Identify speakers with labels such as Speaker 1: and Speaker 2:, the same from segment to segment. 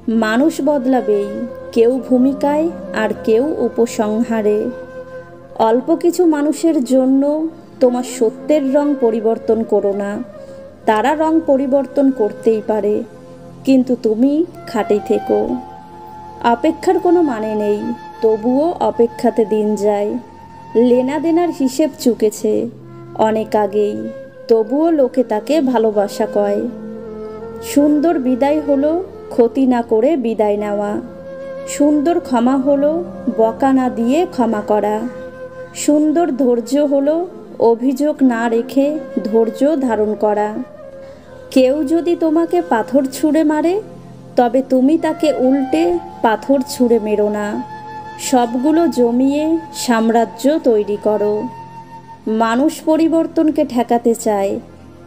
Speaker 1: মানুষ বদলাবেই, কেউ ভূমিকায় আর কেউ উপসংহারে। অল্প কিছু মানুষের জন্য তোমার সত্যের রং পরিবর্তন করো না। তারা রং পরিবর্তন করতেই পারে, কিন্তু তুমি খাঁটি থেকো। অপেক্ষার কোনো মানে নেই, তবুও অপেক্ষাতে দিন যায়। লেনা দেনার হিসেব চুকেছে অনেক আগেই, তবুও লোকে তাকে ভালোবাসা কয়। সুন্দর বিদায় হলো ক্ষতি না করে বিদায় নেওয়া। সুন্দর ক্ষমা হলো বকা না দিয়ে ক্ষমা করা। সুন্দর ধৈর্য হলো অভিযোগ না রেখে ধৈর্য ধারণ করা। কেউ যদি তোমাকে পাথর ছুঁড়ে মারে, তবে তুমি তাকে উল্টে পাথর ছুঁড়ে মেরো না। সবগুলো জমিয়ে সাম্রাজ্য তৈরি করো। মানুষ পরিবর্তনকে ঠেকাতে চায়,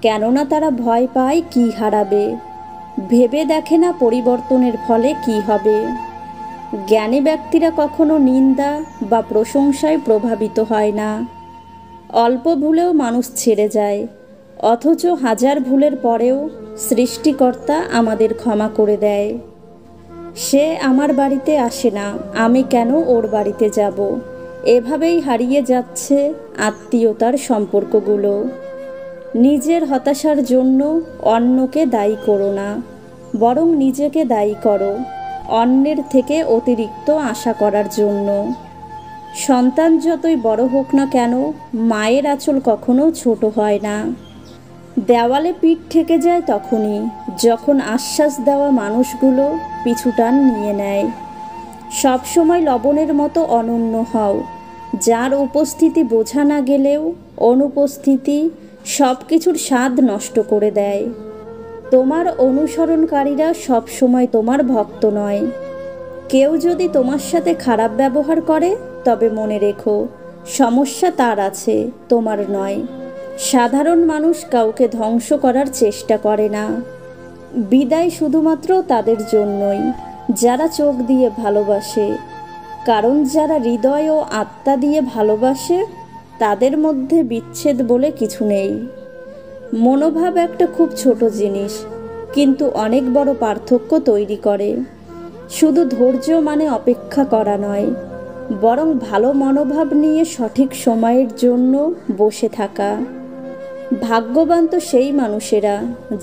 Speaker 1: কেননা তারা ভয় পায় কী হারাবে। ভেবে দেখে না পরিবর্তনের ফলে কী হবে। জ্ঞানী ব্যক্তিরা কখনো নিন্দা বা প্রশংসায় প্রভাবিত হয় না। অল্প ভুলেও মানুষ ছেড়ে যায়, অথচ হাজার ভুলের পরেও সৃষ্টিকর্তা আমাদের ক্ষমা করে দেয়। সে আমার বাড়িতে আসে না, আমি কেন ওর বাড়িতে যাব? এভাবেই হারিয়ে যাচ্ছে আত্মীয়তার সম্পর্কগুলো। নিজের হতাশার জন্য অন্যকে দায়ী করো না, বরং নিজেকে দায়ী করো অন্যের থেকে অতিরিক্ত আশা করার জন্য। সন্তান যতই বড় হোক না কেন, মায়ের আঁচল কখনো ছোট হয় না। দেওয়ালে পিঠ ঠেকে যায় তখনই, যখন আশ্বাস দেওয়া মানুষগুলো পিছুটান নিয়ে নেয়। সবসময় লবণের মতো অনন্য হও, যার উপস্থিতি বোঝা না গেলেও অনুপস্থিতি সব কিছুর স্বাদ নষ্ট করে দেয়। তোমার অনুসরণকারীরা সবসময় তোমার ভক্ত নয়। কেউ যদি তোমার সাথে খারাপ ব্যবহার করে, তবে মনে রেখো সমস্যা তার আছে, তোমার নয়। সাধারণ মানুষ কাউকে ধ্বংস করার চেষ্টা করে না। বিদায় শুধুমাত্র তাদের জন্যই যারা চোখ দিয়ে ভালোবাসে, কারণ যারা হৃদয় ও আত্মা দিয়ে ভালোবাসে তাদের মধ্যে বিচ্ছেদ বলে কিছু নেই। মনোভাব একটা খুব ছোট জিনিস, কিন্তু অনেক বড় পার্থক্য তৈরি করে। শুধু ধৈর্য মানে অপেক্ষা করা নয়, বরং ভালো মনোভাব নিয়ে সঠিক সময়ের জন্য বসে থাকা। ভাগ্যবান তো সেই মানুষেরা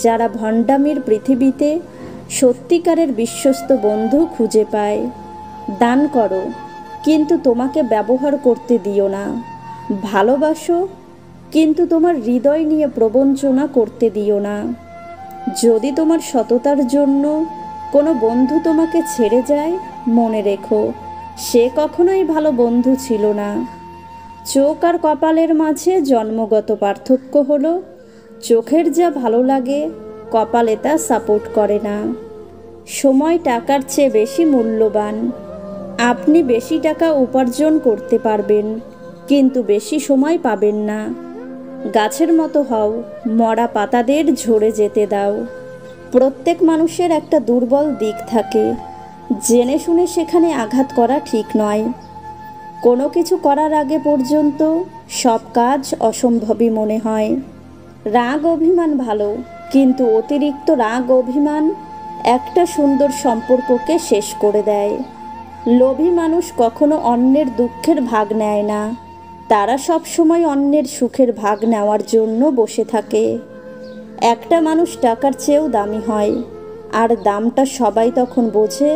Speaker 1: যারা ভণ্ডামির পৃথিবীতে সত্যিকারের বিশ্বস্ত বন্ধু খুঁজে পায়। দান করো, কিন্তু তোমাকে ব্যবহার করতে দিও না। ভালোবাসো, কিন্তু তোমার হৃদয় নিয়ে প্রবঞ্চনা করতে দিও না। যদি তোমার সততার জন্য কোনো বন্ধু তোমাকে ছেড়ে যায়, মনে রেখো সে কখনোই ভালো বন্ধু ছিল না। চোখ আর কপালের মাঝে জন্মগত পার্থক্য হলো, চোখের যা ভালো লাগে কপালে তা সাপোর্ট করে না। সময় টাকার চেয়ে বেশি মূল্যবান। আপনি বেশি টাকা উপার্জন করতে পারবেন, কিন্তু বেশি সময় পাবেন না। গাছের মতো হও, মরা পাতাদের ঝরে যেতে দাও। প্রত্যেক মানুষের একটা দুর্বল দিক থাকে, জেনে শুনে সেখানে আঘাত করা ঠিক নয়। কোনো কিছু করার আগে পর্যন্ত সব কাজ অসম্ভবই মনে হয়। রাগ অভিমান ভালো, কিন্তু অতিরিক্ত রাগ অভিমান একটা সুন্দর সম্পর্ককে শেষ করে দেয়। লোভী মানুষ কখনো অন্যের দুঃখের ভাগ নেয় না, তারা সব সময় অন্যের সুখের ভাগ নেওয়ার জন্য বসে থাকে। একটা মানুষ টাকার চেয়েও দামি হয়, আর দামটা সবাই তখন বোঝে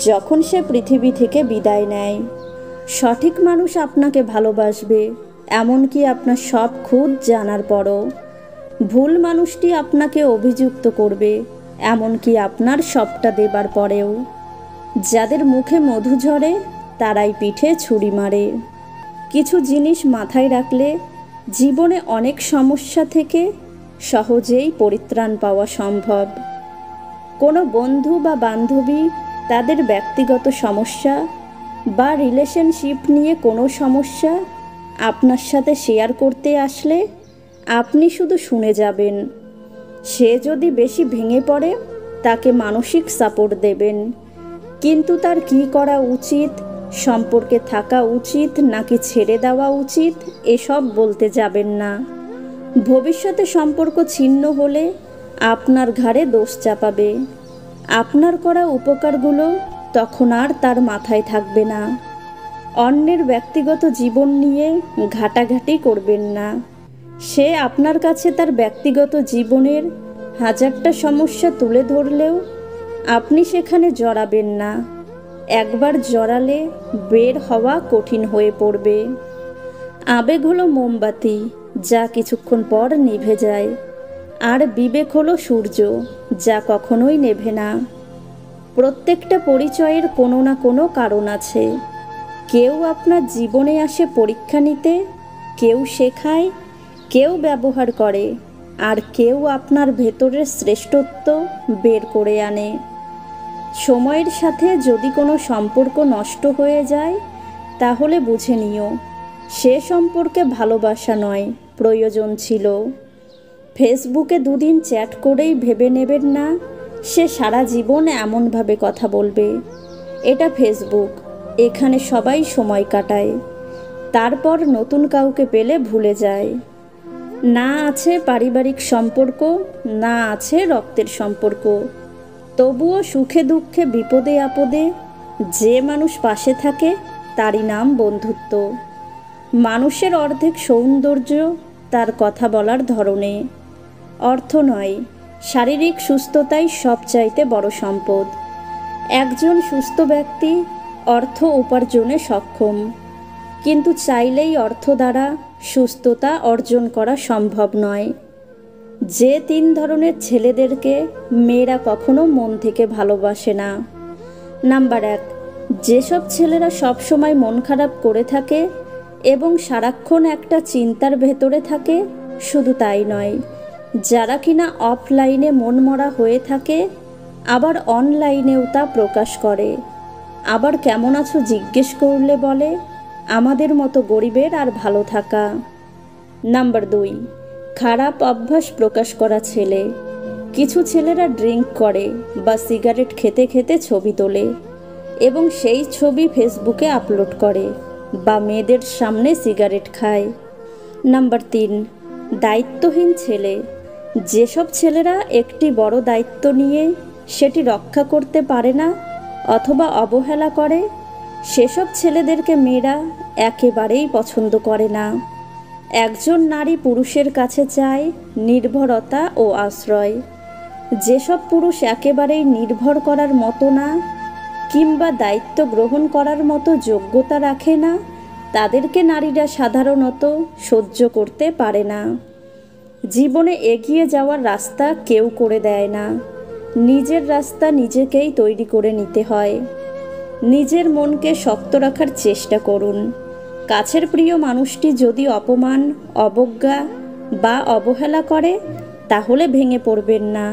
Speaker 1: যখন সে পৃথিবী থেকে বিদায় নেয়। সঠিক মানুষ আপনাকে ভালোবাসবে, এমনকি আপনার সব খুঁত জানার পরও। ভুল মানুষটি আপনাকে অভিযুক্ত করবে, এমনকি আপনার সবটা দেবার পরেও। যাদের মুখে মধু ঝরে, তারাই পিঠে ছুরি মারে। কিছু জিনিস মাথায় রাখলে জীবনে অনেক সমস্যা থেকে সহজেই পরিত্রাণ পাওয়া সম্ভব। কোনো বন্ধু বা বান্ধবী তাদের ব্যক্তিগত সমস্যা বা রিলেশনশিপ নিয়ে কোনো সমস্যা আপনার সাথে শেয়ার করতে আসলে আপনি শুধু শুনে যাবেন। সে যদি বেশি ভেঙে পড়ে, তাকে মানসিক সাপোর্ট দেবেন, কিন্তু তার কী করা উচিত, সম্পর্কে থাকা উচিত নাকি ছেড়ে দেওয়া উচিত, এসব বলতে যাবেন না। ভবিষ্যতে সম্পর্ক ছিন্ন হলে আপনার ঘাড়ে দোষ চাপাবে। আপনার করা উপকারগুলো তখন আর তার মাথায় থাকবে না। অন্যের ব্যক্তিগত জীবন নিয়ে ঘাটাঘাটি করবেন না। সে আপনার কাছে তার ব্যক্তিগত জীবনের হাজারটা সমস্যা তুলে ধরলেও আপনি সেখানে জড়াবেন না। একবার জড়ালে বের হওয়া কঠিন হয়ে পড়বে। আবেগ হলো মোমবাতি, যা কিছুক্ষণ পর নিভে যায়, আর বিবেক হলো সূর্য, যা কখনোই নেভে না। প্রত্যেকটা পরিচয়ের কোনো না কোনো কারণ আছে। কেউ আপনার জীবনে আসে পরীক্ষা নিতে, কেউ শেখায়, কেউ ব্যবহার করে, আর কেউ আপনার ভেতরের শ্রেষ্ঠত্ব বের করে আনে। সময়ের সাথে যদি কোনো সম্পর্ক নষ্ট হয়ে যায়, তাহলে বুঝে নিও সে সম্পর্কে ভালোবাসা নয়, প্রয়োজন ছিল। ফেসবুকে দুদিন চ্যাট করেই ভেবে নেবেন না সে সারা জীবন এমনভাবে কথা বলবে। এটা ফেসবুক, এখানে সবাই সময় কাটায়, তারপর নতুন কাউকে পেলে ভুলে যায়। না আছে পারিবারিক সম্পর্ক, না আছে রক্তের সম্পর্ক, তবুও সুখে দুঃখে বিপদে আপদে যে মানুষ পাশে থাকে তারই নাম বন্ধুত্ব। মানুষের অর্ধেক সৌন্দর্য তার কথা বলার ধরনে। অর্থ নয়, শারীরিক সুস্থতাই সবচাইতে বড় সম্পদ। একজন সুস্থ ব্যক্তি অর্থ উপার্জনে সক্ষম, কিন্তু চাইলেই অর্থ দ্বারা সুস্থতা অর্জন করা সম্ভব নয়। যে 3 ধরনের ছেলেদেরকে মেয়েরা কখনো মন থেকে ভালোবাসে না। নাম্বার 1, যেসব ছেলেরা সবসময় মন খারাপ করে থাকে এবং সারাক্ষণ একটা চিন্তার ভেতরে থাকে। শুধু তাই নয়, যারা কিনা অফলাইনে মনমরা হয়ে থাকে, আবার অনলাইনেও তা প্রকাশ করে। আবার কেমন আছো জিজ্ঞেস করলে বলে আমাদের মতো গরিবের আর ভালো থাকা। নাম্বার 2, খারাপ অভ্যাস প্রকাশ করা ছেলে। কিছু ছেলেরা ড্রিঙ্ক করে বা সিগারেট খেতে খেতে ছবি তোলে এবং সেই ছবি ফেসবুকে আপলোড করে বা মেয়েদের সামনে সিগারেট খায়। নাম্বার 3, দায়িত্বহীন ছেলে। যেসব ছেলেরা একটি বড় দায়িত্ব নিয়ে সেটি রক্ষা করতে পারে না অথবা অবহেলা করে, সেসব ছেলেদেরকে মেয়েরা একেবারেই পছন্দ করে না। একজন নারী পুরুষের কাছে চায় নির্ভরতা ও আশ্রয়। যেসব পুরুষ একেবারেই নির্ভর করার মতো না কিংবা দায়িত্ব গ্রহণ করার মতো যোগ্যতা রাখে না, তাদেরকে নারীরা সাধারণত সহ্য করতে পারে না। জীবনে এগিয়ে যাওয়ার রাস্তা কেউ করে দেয় না, নিজের রাস্তা নিজেকেই তৈরি করে নিতে হয়। নিজের মনকে শক্ত রাখার চেষ্টা করুন। কাছের প্রিয় মানুষটি যদি অপমান, অবজ্ঞা বা অবহেলা করে, তাহলে ভেঙে পড়বেন না।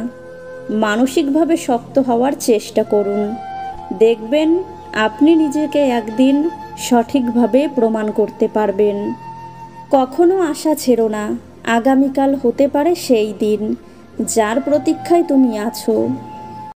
Speaker 1: মানসিকভাবে শক্ত হওয়ার চেষ্টা করুন। দেখবেন আপনি নিজেকে একদিন সঠিকভাবে প্রমাণ করতে পারবেন। কখনো আশা ছেড়ো না, আগামীকাল হতে পারে সেই দিন যার প্রতীক্ষায় তুমি আছো।